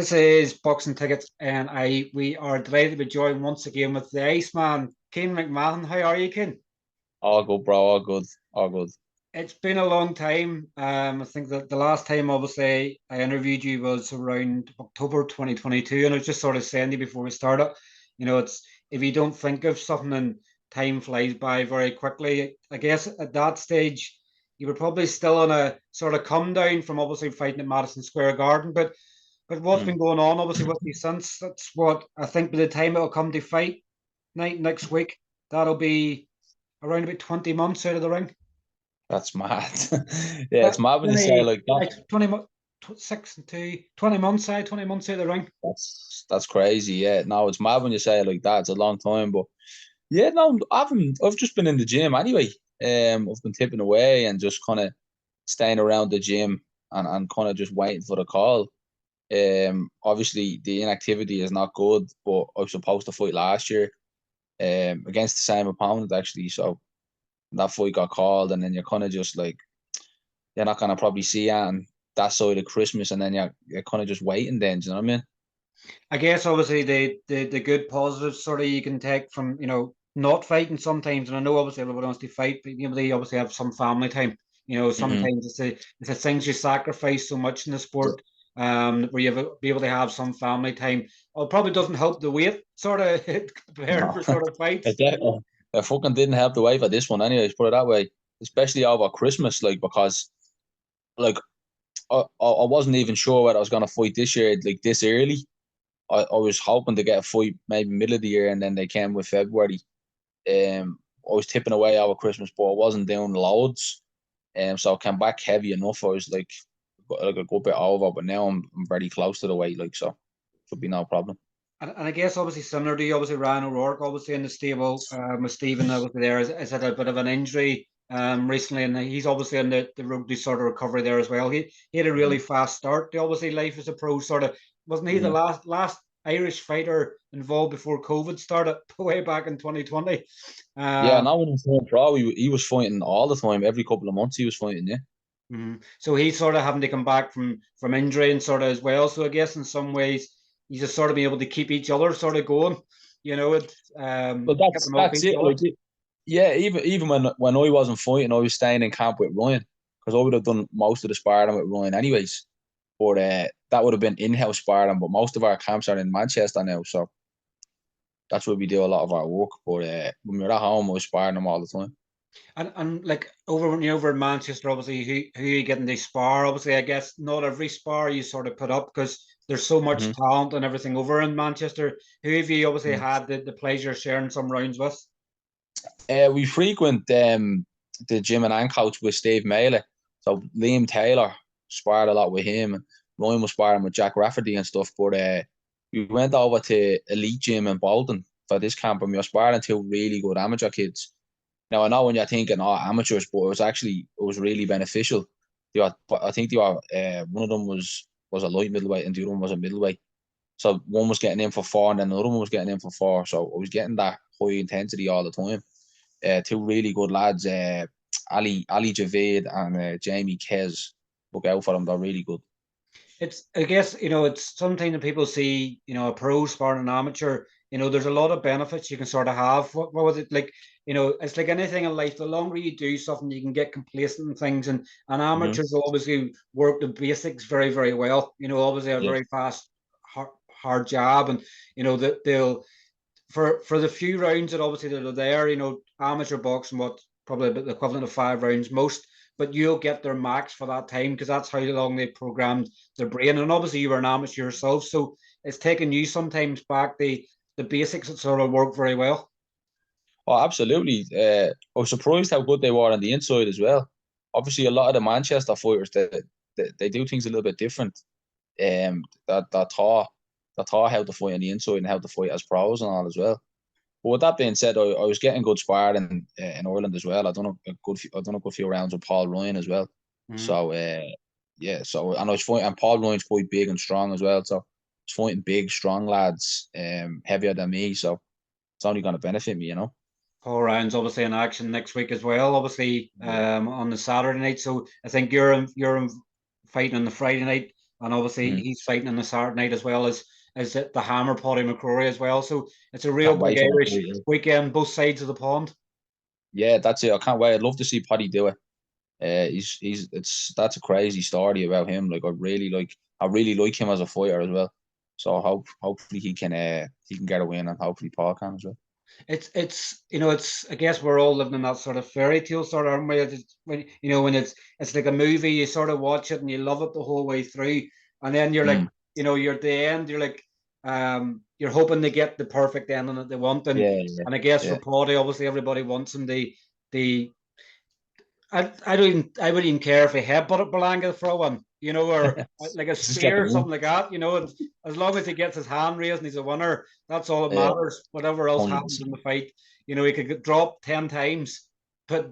This is Boxing Tickets, and we are delighted to be joined once again with the Iceman, Keane McMahon. How are you, Keane? All good, bro. All good. All good. It's been a long time. I think that the last time, obviously, I interviewed you was around October 2022, and I was just sort of saying to you before we started, it's if you don't think of something and time flies by very quickly. I guess at that stage, you were probably still on a sort of come down from obviously fighting at Madison Square Garden, but what's Mm. been going on, obviously, with you since? That's what I think by the time it'll come to fight night next week, that'll be around about 20 months out of the ring. That's mad. Yeah, it's But mad when you say like that. 20, 6 and 2, 20 months, 20 months out of the ring. That's crazy. Yeah, no, it's mad when you say it like that. It's a long time, but yeah, no, I've just been in the gym anyway. I've been tipping away and just kind of staying around the gym and kind of just waiting for the call. Obviously the inactivity is not good, but I was supposed to fight last year, against the same opponent actually. So that fight got called, and then you're kind of just like you're not gonna probably see it on that side of Christmas, and then you're kind of just waiting. Then, do you know what I mean? I guess obviously the good positives sort of you can take from not fighting sometimes, and I know obviously everybody wants to fight, but they obviously have some family time. Mm-hmm. Sometimes it's the things you sacrifice so much in the sport, where you be able to have some family time. Well, it probably doesn't help the weight sort of preparing No, for sort of fights. it fucking didn't help the way for this one, anyways. Put it that way, especially over Christmas, like because like I wasn't even sure whether I was gonna fight this year, like this early. I was hoping to get a fight maybe middle of the year, and then they came with February. I was tipping away over Christmas, but I wasn't doing loads. So I came back heavy enough. I was like a good bit over, but now I'm very close to the weight, like so should be no problem. And I guess obviously similar to you, obviously Ryan O'Rourke, obviously in the stable with Stephen obviously there has had a bit of an injury recently, and he's obviously on the road to sort of recovery there as well. He had a really fast start to obviously life as a pro, sort of wasn't he the Mm-hmm. last Irish fighter involved before COVID started way back in 2020? Yeah, Um, now when he was going pro, he was fighting all the time. Every couple of months, he was fighting. Yeah, So he's sort of having to come back from injury and sort of as well. So I guess in some ways he's just sort of being able to keep each other sort of going. It's but get them off that's each it. other. Yeah, even when I wasn't fighting, I was staying in camp with Ryan because I would have done most of the sparring with Ryan anyways. But that would have been in-house sparring. But most of our camps are in Manchester now, so that's where we do a lot of our work. But when we're at home, I was sparring them all the time. And like over in Manchester, obviously who you getting to spar? Obviously, I guess not every spar you sort of put up because there's so much Mm-hmm. talent and everything over in Manchester. Who have you obviously had the pleasure of sharing some rounds with? We frequent the gym and coach with Steve Maley. So Liam Taylor sparred a lot with him, and Ryan was sparring with Jack Rafferty and stuff. But we went over to Elite Gym in Bolton for this camp, and we were sparring two really good amateur kids. Now I know when you're thinking, oh, amateurs, but it was really beneficial. I think one of them was a light middleweight and the other one was a middleweight. So one was getting in for four, and then the other one was getting in for four. So I was getting that high intensity all the time. Two really good lads, Ali Javid and Jamie Kez. Look out for them; they're really good. It's I guess it's something that people see a pro sport and amateur. There's a lot of benefits you can sort of have. What was it like? It's like anything in life. The longer you do something, you can get complacent in things, and Mm-hmm. amateurs obviously work the basics very very well. Obviously a Yeah. very fast hard job, and that they'll for the few rounds that obviously that are there, amateur boxing, what probably about the equivalent of 5 rounds most, but you'll get their max for that time because that's how long they programmed their brain. And obviously you were an amateur yourself, so it's taking you sometimes back the basics that sort of work very well. Oh, absolutely. I was surprised how good they were on the inside as well. Obviously, a lot of the Manchester fighters they do things a little bit different. That taught how to fight on the inside and how to fight as pros and all as well. But with that being said, I was getting good sparring in Ireland as well. I done a good few rounds with Paul Ryan as well. Mm-hmm. So yeah. So and I was fighting, and Paul Ryan's quite big and strong as well. So I was fighting big, strong lads, heavier than me. So it's only going to benefit me, you know. Paul Ryan's obviously in action next week as well, obviously Yeah. on the Saturday night. So I think you're in fighting on the Friday night. and obviously Mm. he's fighting on the Saturday night as well as the Hammer Paddy McCrory as well. So it's a real Can't big wait for that Irish fight, yeah. weekend, both sides of the pond. Yeah, that's it. I can't wait. I'd love to see Paddy do it. That's a crazy story about him. Like I really like him as a fighter as well. So hopefully he can get a win, and hopefully Paul can as well. It's I guess we're all living in that sort of fairy tale sort of, aren't we? When it's like a movie, you sort of watch it and you love it the whole way through, and then you're like, Mm. you're at the end, you're like, you're hoping to get the perfect ending that they want, and Yeah, yeah, and I guess for yeah. Paddy, obviously everybody wants him the I I wouldn't even care if he headbutted Berlanga for one, or like a Just get the spear or win. something like that, and as long as he gets his hand raised and he's a winner, that's all that Yeah, matters. Whatever else happens 100%. in the fight, he could get dropped 10 times,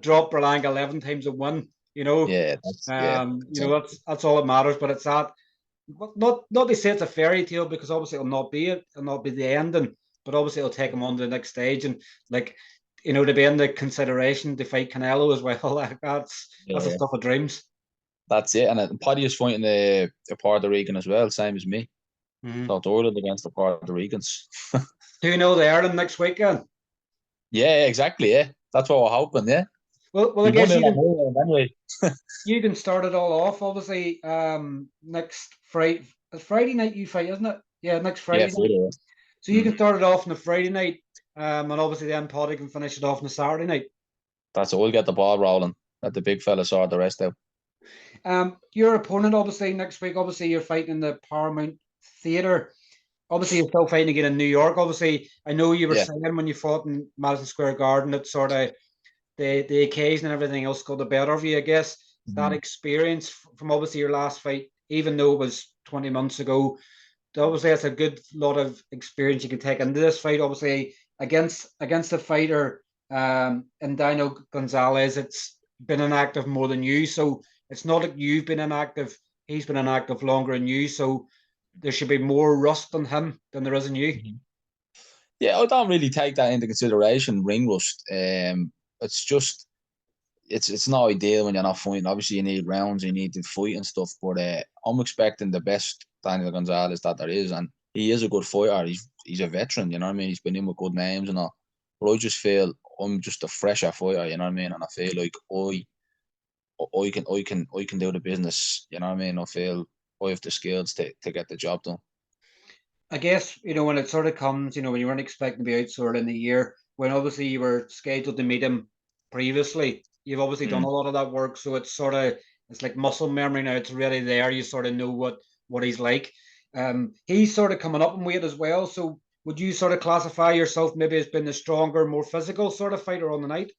drop Berlanga 11 times and win. Yeah, That's all that matters. But it's that not to say it's a fairy tale, because obviously it'll not be the ending, but obviously it'll take him on to the next stage, and like to be in the consideration to fight Canelo as well. Like that's the yeah. stuff of dreams. That's it. And Paddy is fighting the Puerto Rican as well, same as me. Mm-hmm. So it's Ireland against the Puerto Ricans. Do you know the Ireland next weekend? Yeah, exactly. Yeah, that's what we're hoping. Yeah, Well, I we won guess in Ireland anyway. you can start it all off. Obviously, next Friday night you fight, isn't it? Yeah, next Yeah, Friday night. Friday. So you Mm. can start it off on the Friday night, and obviously then Paddy can finish it off on the Saturday night. That's it. We'll get the ball rolling. Let the big fella sort the rest out. Your opponent, obviously, next week, obviously, you're fighting in the Paramount Theatre. Obviously, you're still fighting again in New York. Obviously, I know you were Yeah. saying when you fought in Madison Square Garden that sort of the occasion and everything else got the better of you. I guess that Mm-hmm. experience from obviously your last fight, even though it was 20 months ago, obviously that's a good lot of experience you can take into this fight. Obviously, against a fighter and Dino Gonzalez, it's been inactive more than you. So it's not like you've been inactive. He's been inactive longer than you. So there should be more rust on him than there is in you. Mm-hmm. Yeah, I don't really take that into consideration, ring rust. It's just it's not ideal when you're not fighting. Obviously, you need rounds, you need to fight and stuff. But I'm expecting the best Daniel Gonzalez that there is, and he is a good fighter. He's a veteran, you know what I mean. He's been in with good names and all. But I just feel I'm just a fresher fighter, you know what I mean. And I feel like I can do the business, you know what I mean. I feel I have the skills to get the job done. I guess, when it sort of comes, when you weren't expecting to be out sort of in the year, when obviously you were scheduled to meet him previously, you've obviously done Mm. a lot of that work. So it's like muscle memory now. It's really there. You sort of know what he's like. He's sort of coming up in weight as well. So would you sort of classify yourself maybe as being the stronger, more physical sort of fighter on the night?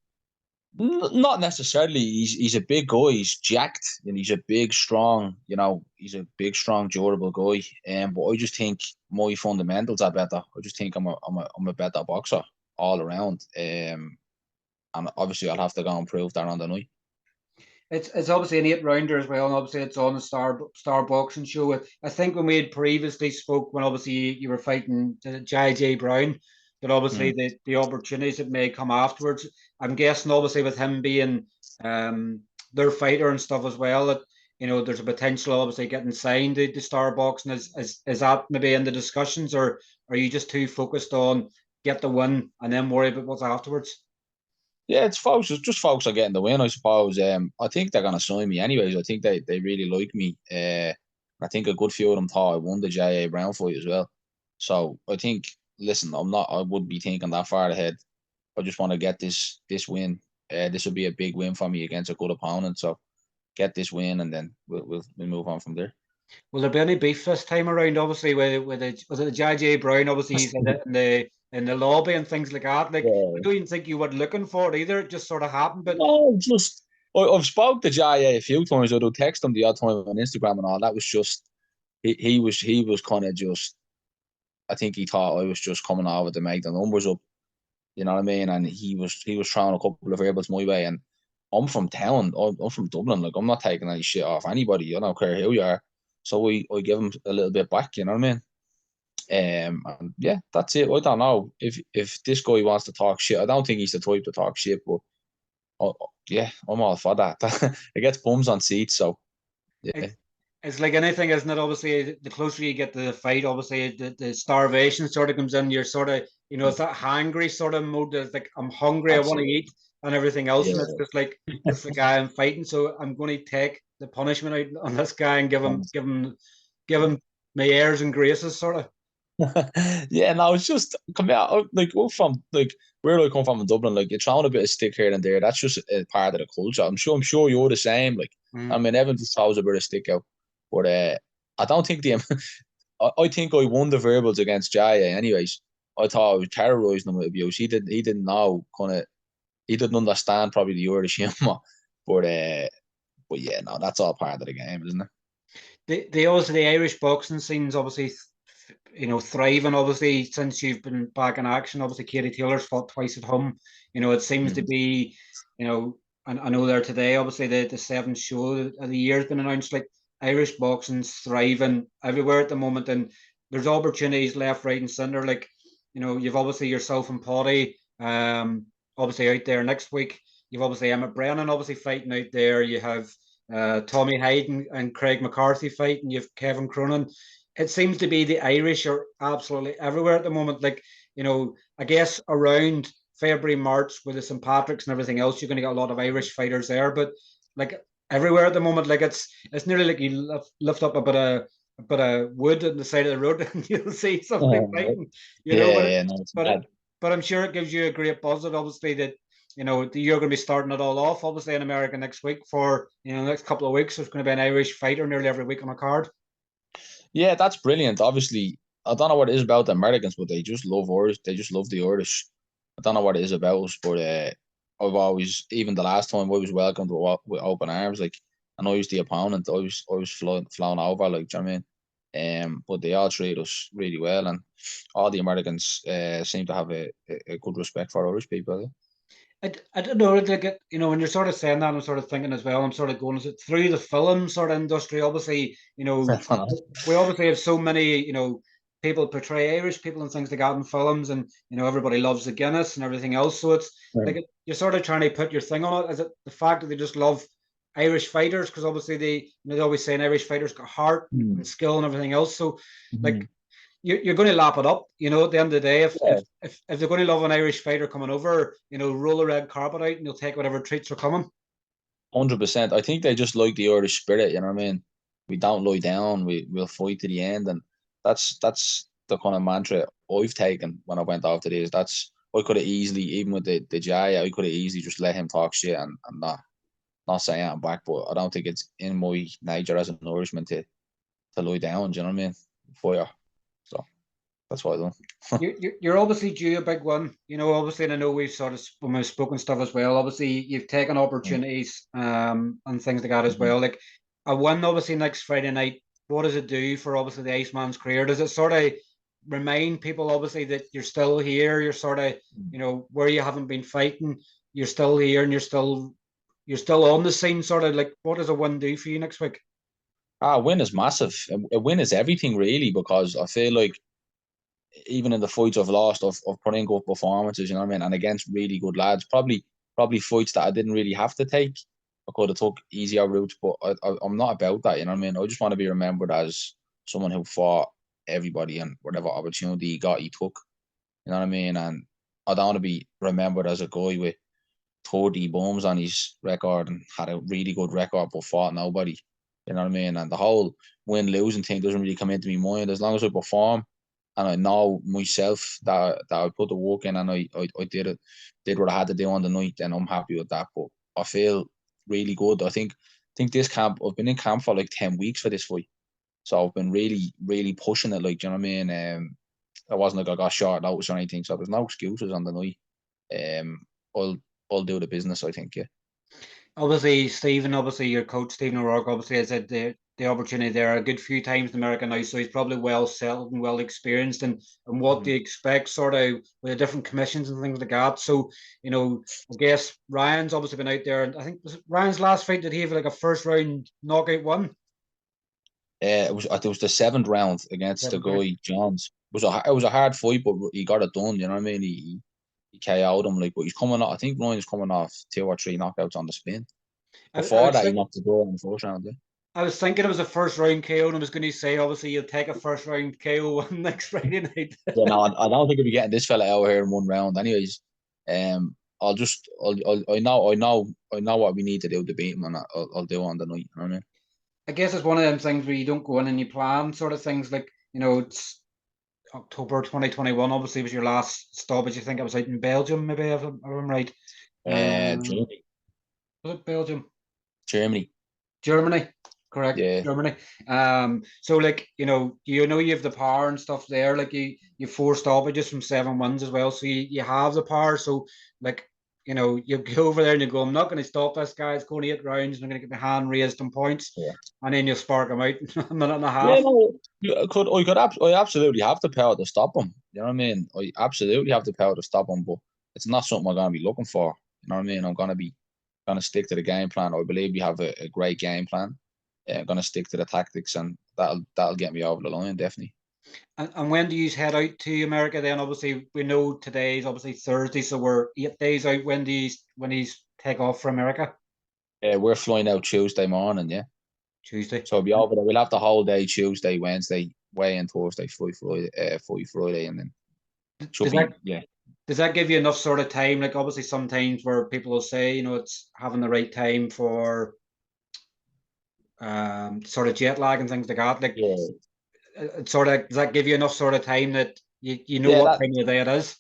Not necessarily. He's a big guy. He's jacked, and he's a big, strong. He's a big, strong, durable guy. But I just think my fundamentals are better. I just think I'm a better boxer all around. And obviously I'll have to go and prove that on the night. It's obviously an 8 rounder as well, and obviously it's on the Star Boxing Show. I think when we had previously spoke, when obviously you were fighting J.J. Brown, that obviously Mm. the opportunities that may come afterwards. I'm guessing obviously with him being their fighter and stuff as well, that there's a potential obviously getting signed to Star Boxing. Is that maybe in the discussions, or are you just too focused on get the win and then worry about what's afterwards? Yeah, it's just folks are getting the win, I suppose. I think they're gonna sign me anyways. I think they really like me. I think a good few of them thought I won the J.A. Brown fight as well. So I think, listen, I would be thinking that far ahead. I just want to get this win. This will be a big win for me against a good opponent. So get this win, and then we'll move on from there. Will there be any beef this time around? Obviously, was it the JJ Brown? Obviously, he's in the lobby and things like that. Like, I Yeah. don't even think you were looking for it either. It just sort of happened. But No, just I've spoke to J.A. a few times. I do text him the odd time on Instagram and all. That was just he was kind of just. I think he thought I was just coming over to make the numbers up. You know what I mean? And he was throwing a couple of variables my way. And I'm from town. I'm from Dublin. Like, I'm not taking any shit off anybody. I don't care who you are. So I give him a little bit back. You know what I mean? And yeah, that's it. I don't know if this guy wants to talk shit. I don't think he's the type to talk shit, but yeah, I'm all for that. It gets bums on seats, so I, yeah. it's like anything, isn't it? Obviously, the closer you get to the fight, obviously the starvation sort of comes in. You're sort of, it's that hangry sort of mode. It's like I'm hungry, I want to Absolutely. eat, and everything else, and Yeah. it's just like this is the guy I'm fighting, so I'm going to take the punishment out on this guy and give him my airs and graces, sort of. Yeah, no, it's just come out like we're from like where I come from in Dublin. Like you're throwing a bit of stick here and there. That's just a part of the culture. I'm sure you're the same. Like I Mm. mean, everyone just throws a bit of stick out, but I don't think the I think I won the verbals against Jaya. Anyways, I thought I was terrorising him with abuse. He didn't know he didn't understand probably the Irish humour, but yeah, no, that's all part of the game, isn't it? The Irish boxing scene's obviously thriving obviously since you've been back in action. Obviously, Katie Taylor's fought twice at home. It seems to Mm. be, and I know there today. Obviously, the seventh show of the year has been announced. Like Irish boxing's thriving everywhere at the moment, and there's opportunities left, right, and centre. Like you've obviously yourself and Paddy, obviously out there next week. You've obviously Emmet Brennan obviously fighting out there. You have Tommy Hyde and Craig McCarthy fighting. You have Kevin Cronin. It seems to be the Irish are absolutely everywhere at the moment. Like, I guess around February, March with the St. Patrick's and everything else, you're going to get a lot of Irish fighters there. But like everywhere at the moment, like it's nearly like you lift up a bit of wood on the side of the road and you'll see somebody fighting, Yeah, but yeah, no, it's but bad. but I'm sure it gives you a great buzz. That obviously that you're going to be starting it all off. Obviously in America next week for the next couple of weeks. There's going to be an Irish fighter nearly every week on a card. Yeah, that's brilliant. Obviously, I don't know what it is about the Americans, but they just love Irish. They just love the Irish. I don't know what it is about us, but I've always, even the last time, I was welcomed with open arms. Like, I know I was the opponent. I was flown over. Like, do you know what I mean? But they all treat us really well, and all the Americans seem to have a good respect for Irish people. Yeah. I don't know, like, when you're sort of saying that, I'm sort of thinking as well, I'm sort of going, is it through the film sort of industry? Obviously, we obviously have so many, people portray Irish people and things like that in films, and, everybody loves the Guinness and everything else. So it's like, you're sort of trying to put your thing on it. Is it the fact that they just love Irish fighters? Because obviously they always say an Irish fighters got heart and skill and everything else. So, like, you're going to lap it up, at the end of the day. If Yeah. if if they're going to love an Irish fighter coming over, roll the red carpet out and you'll take whatever treats are coming. 100%. I think they just like the Irish spirit. You know what I mean? We don't lie down. We'll fight to the end, and that's the kind of mantra I've taken when I went after this. That's I could have easily, even with the Jay, I could have easily just let him talk shit and not say I'm back. But I don't think it's in my nature as an Irishman to lie down. Do you know what I mean? Fire. So that's what I done. You're obviously due a big one, obviously, and I know we've sort of when we've spoken stuff as well. Obviously, you've taken opportunities and things like that as well. Like a win, obviously, next Friday night. What does it do for obviously the Iceman's career? Does it sort of remind people obviously that you're still here? You're sort of where you haven't been fighting, you're still here and you're still on the scene. Sort of like what does a win do for you next week? A win is massive. A win is everything really, because I feel like even in the fights I've lost, I've put in good performances, you know what I mean, and against really good lads. Probably fights that I didn't really have to take. I could have took easier routes, but I'm not about that, you know what I mean. I just want to be remembered as someone who fought everybody, and whatever opportunity he got, he took. You know what I mean, and I don't want to be remembered as a guy with 30 bombs on his record and had a really good record but fought nobody. You know what I mean? And the whole win losing thing doesn't really come into my mind. As long as I perform and I know myself that I put the work in and I did what I had to do on the night, and I'm happy with that. But I feel really good. I think this camp, I've been in camp for like 10 weeks for this fight. So I've been really, really pushing it, like, do you know what I mean? It wasn't like I got short notice or anything, so there's no excuses on the night. Um, I'll I'll do the business, I think, yeah. Obviously, Stephen, obviously your coach, Stephen O'Rourke, obviously has had the opportunity there a good few times in America now, so he's probably well settled and well experienced and what do you expect sort of with the different commissions and things like that. So, I guess Ryan's obviously been out there, and I think was it Ryan's last fight, did he have like a first round knockout one? It was the seventh round against the Seventh round. guy Johns. It was a hard fight, but he got it done. You know what I mean? He KO'd him, like, but he's coming off. I think Ryan's coming off two or three knockouts on the spin. I Before would that, he say knocked the door in the first round. Yeah. I was thinking it was a first round KO, and I was going to say, obviously, you'll take a first round KO next Friday night. Yeah, no, I don't think we'll be getting this fella out here in one round. Anyways, I know what we need to do to beat him, and I'll do it on the night. You know what I mean? I guess it's one of them things where you don't go in and you plan sort of things like, it's October 2021, obviously, was your last stoppage. You think it was out in Belgium, maybe, if I'm right. Germany. Was it Belgium? Germany. Germany, correct. Yeah. Germany. So like, you have the power and stuff there. Like you 4 stoppages from 7 wins as well. So you have the power. So like, you go over there and you go, I'm not going to stop this guy. It's going 8 rounds and I'm going to get my hand raised on points. Yeah. And then you spark him out in a minute and a Yeah, half. no, I absolutely have the power to stop him. You know what I mean? I absolutely have the power to stop him, but it's not something I'm going to be looking for. You know what I mean? I'm going to stick to the game plan. I believe we have a great game plan. I'm going to stick to the tactics, and that'll get me over the line, definitely. And when do you head out to America then? Obviously, we know today is obviously Thursday, so we're 8 days out. When do you take off for America? We're flying out Tuesday morning, yeah. Tuesday. So I'll be over there. We'll have the whole day Tuesday, Wednesday, weigh in Thursday, fly Friday, and then Does that give you enough sort of time? Like obviously sometimes where people will say, it's having the right time for sort of jet lag and things like that. Like yeah, does that give you enough sort of time that you know yeah, what time of the day it is?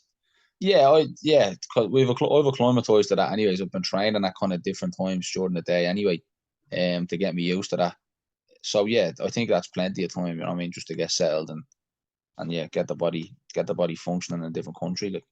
because I've acclimatized to that anyways. I've been training at kind of different times during the day anyway, to get me used to that. So yeah, I think that's plenty of time. You know what I mean, just to get settled and yeah, get the body functioning in a different country. Like,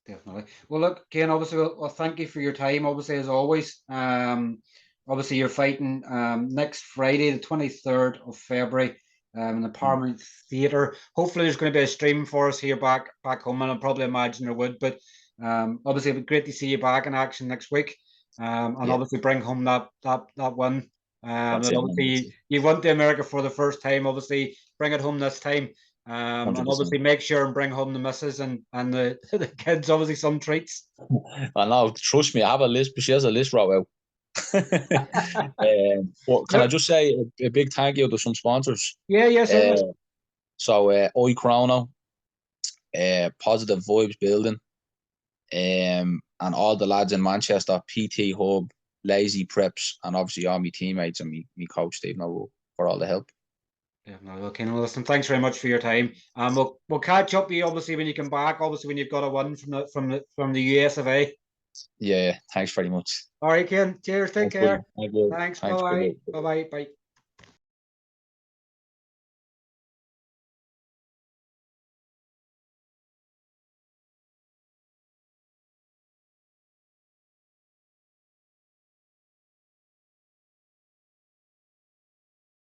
Definitely. Well, look, Keane, obviously, well, thank you for your time, obviously, as always. Obviously, you're fighting next Friday, the 23rd of February, in the Paramount Theatre. Hopefully, there's going to be a stream for us here back home, and I probably imagine there would. But obviously, it'd be great to see you back in action next week, and yeah, obviously bring home that win. that's And it, man. That's obviously, it. you went to America for the first time. Obviously, bring it home this time. And 100%. obviously make sure and bring home the missus and the, the kids, obviously some treats. I know. Trust me, I have a list, but she has a list wrote out. But can I Yep. just say a big thank you to some sponsors? Yeah, Uh, certainly. so, Chrono, Positive Vibes Building, and all the lads in Manchester, PT Hub, Lazy Preps, and obviously all my teammates and me coach Steve Noble for all the help. Yeah, no, okay. No, listen, thanks very much for your time. We'll catch up with you obviously when you come back. Obviously when you've got a win from the US of A. Yeah, thanks very much. All right, Ken. Cheers. Take Thanks, buddy. care. Thank you. Thanks. Thanks, Bye buddy. bye. Bye bye. Bye.